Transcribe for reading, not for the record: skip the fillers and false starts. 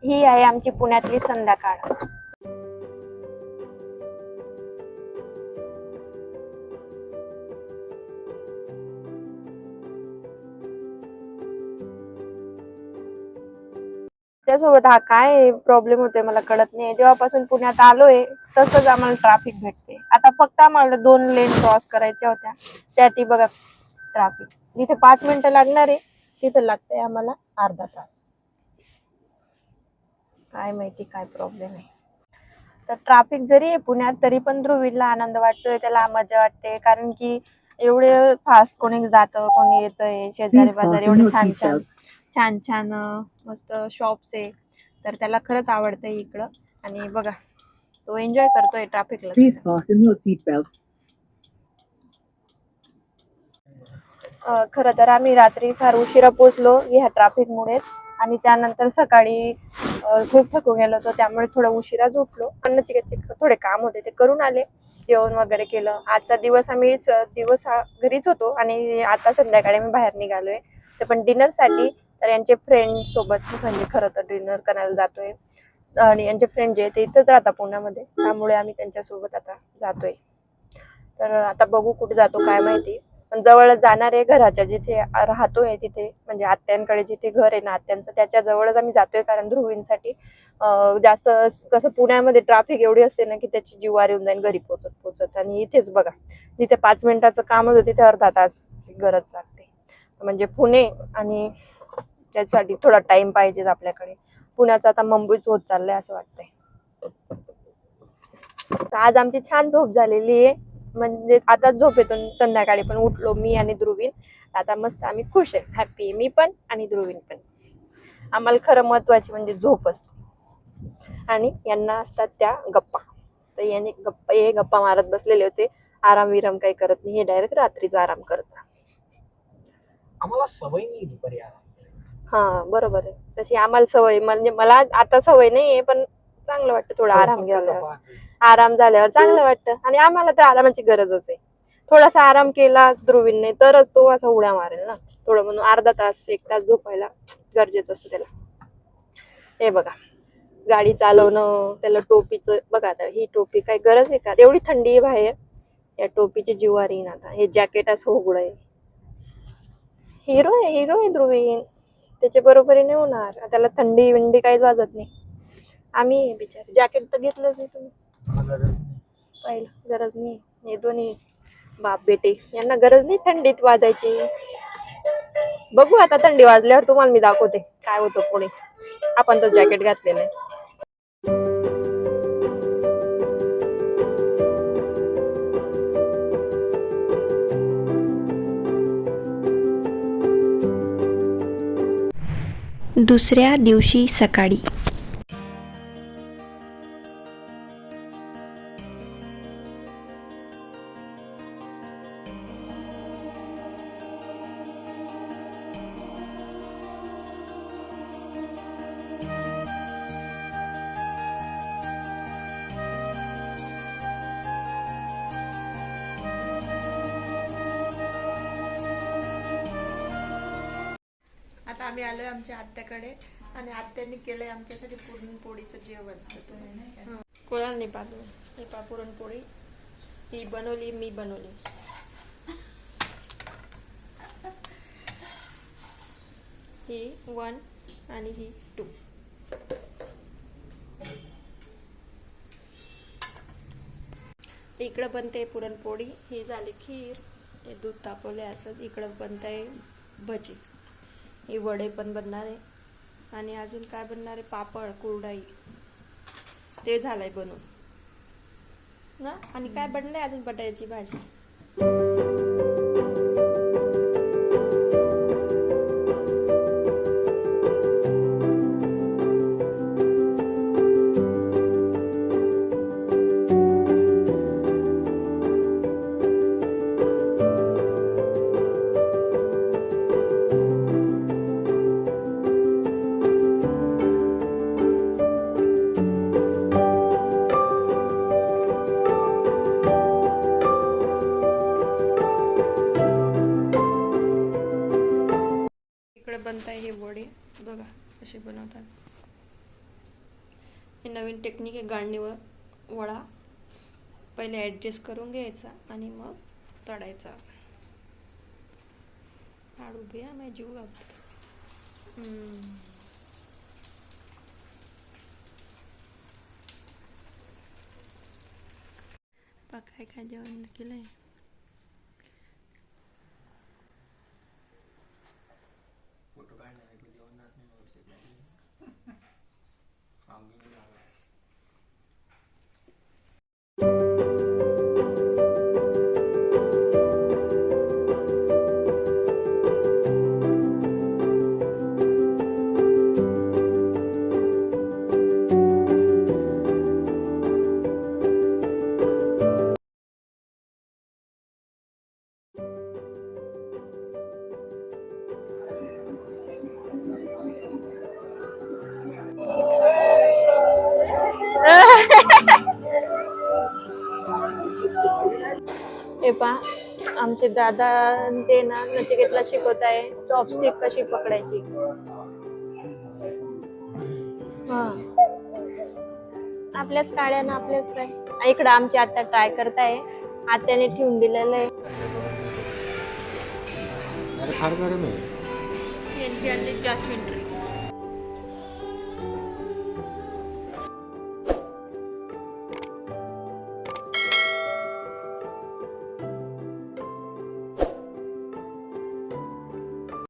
ही आहे आमची पुण्यातली संध्याकाळ. त्यासोबत हा काय प्रॉब्लेम होतोय मला कळत नाही. जेव्हापासून पुण्यात आलोय तसंच आम्हाला ट्रॅफिक भेटते. आता फक्त आम्हाला 2 लेन क्रॉस करायच्या होत्या, त्यासाठी बघा ट्रॅफिक. जिथे 5 मिनिटं लागणार आहे तिथे लागतंय आम्हाला अर्धा तास. काय माहिती काय प्रॉब्लेम आहे. तर ट्रॅफिक जरी आहे पुण्यात तरी पण ध्रुवीला आनंद वाटतोय, त्याला मजा वाटते. कारण की एवढे फास्ट कोणी जातं कोणी येतंय, शेजारी बाजारी एवढे छान छान छान छान मस्त शॉप्स आहे. तर त्याला खरंच आवडतंय इकडं. आणि बघा तो एन्जॉय करतोय ट्रॅफिकला. खरं तर आम्ही रात्री फार उशिरा पोहोचलो ह्या ट्रॅफिकमुळेच. आणि त्यानंतर सकाळी खूप थकून गेलो होतो, त्यामुळे थोडं उशिराच उठलो. अन्नाचे थोडे काम होते ते करून आले, जेवण वगैरे केलं. आजचा दिवस आम्ही घरीच होतो आणि आता संध्याकाळी मी बाहेर निघालोय, ते पण डिनरसाठी. तर यांचे फ्रेंड सोबत म्हणजे खरं तर डिनर करायला जातोय. आणि यांचे फ्रेंड जे ते इथंच राहतात पुण्यामध्ये, त्यामुळे आम्ही त्यांच्यासोबत आता जातोय. तर आता बघू कुठे जातो काय माहिती. पण जवळच जाणार आहे, घराच्या जिथे राहतोय तिथे, म्हणजे आत्यांकडे जिथे घर आहे ना आत्यांचं त्याच्या जवळच आम्ही जातोय. कारण ध्रुवींसाठी जास्त कसं पुण्यामध्ये ट्रॅफिक एवढी असते ना की त्याची जीवावर येऊन जाईल घरी पोचत पोचत. आणि इथेच बघा जिथे 5 मिनिटाचं काम होतं तिथे अर्धा तासची गरज लागते. म्हणजे पुणे आणि त्यासाठी थोडा टाइम पाहिजे आपल्याकडे. पुण्याचा आता मुंबईच होत चाललंय असं वाटतंय. आज आमची छान झोप झालेली आहे, म्हणजे आता झोपेतून संध्याकाळी पण उठलो मी आणि ध्रुवीन. आता मस्त आम्ही खुश आहे, हॅपी मी पण आणि ध्रुवीन पण. आम्हाला खरं महत्वाची म्हणजे झोप असते आणि यांना असतात त्या गप्पा. तर यांनी गप्पा मारत बसलेले होते, आराम विराम काही करत नाही. हे डायरेक्ट रात्रीचा आराम करतात. आम्हाला सवय नाही दुपारी आराम. हा बरोबर आहे, तशी आम्हाला सवय. म्हणजे मला आता सवय नाहीये, पण चांगलं वाटतं थोडा आराम झाल्यावर. आराम झाल्यावर चांगलं वाटतं. आणि आम्हाला तर आरामाची गरजच आहे. थोडासा आराम केला ध्रुवीने तरच तो असा उड्या मारेल ना. थोडं म्हणून अर्धा तास 1 तास झोपायला गरजेचं असतं त्याला. हे बघा गाडी चालवणं, त्याला टोपीचं बघा. आता ही टोपी काय गरज आहे का, एवढी थंडी आहे बाहेर, या टोपीची जीवावर येईन. आता हे जॅकेट असं उघड आहे. हिरो आहे ध्रुवीन, त्याच्या बरोबरीने होणार. त्याला थंडी विंडी काहीच वाजत नाही. आम्ही बिचारे जॅकेट तर घेतलंच नाही. तुम्ही पाहिलं, गरज नाही. हे दोन्ही बाप बेटे यांना गरज नाही थंडीत वाजायची. बघू आता थंडी वाजल्यावर तुम्हाला मी दाखवते काय होतं पुढे. आपण तर जॅकेट घातलेलं आहे. दुसऱ्या दिवशी सकाळी आता आम्ही आलोय आमच्या आत्याकडे आणि आत्याने केलंय आमच्यासाठी पुरणपोळीचं जेवण. कोणाने पाहिलं हे पुरणपोळी ती बनवली, मी बनवली. ही 1 आणि ही 2. इकडं बनते पुरणपोळी, ही झाली खीर, हे दूध तापवले असं. इकडं बनतंय भजी, हे वडे पण बनणार आहे. आणि अजून काय बनणार आहे, पापड कुरडई ते झालंय बनवून ना. आणि काय बनलंय अजून, बटाट्याची भाजी. बनत आहे हे वडे, बघा कसे बनवतात. हे नवीन टेक्निक आहे गाळणीवर वडा पहिले ॲडजस्ट करून घ्यायचा आणि मग तळायचा. लाडू बिया मी जीव घालते. काय काय जेवण केलंय. फोटो काढणार आहे जेवणात नाही व्यवस्थित हे पहा आमचे दादा ते ना नचिकेतला शिकवत आहे चॉपस्टिक कशी पकडायची. हा आपल्याच काड्या ना आपल्याच काय. इकडं आमची आत्या ट्राय करताय. आत्याने ठेवून दिलेलं आहे. फार गरम आहे. यांची आणली जास्मिन ट्री.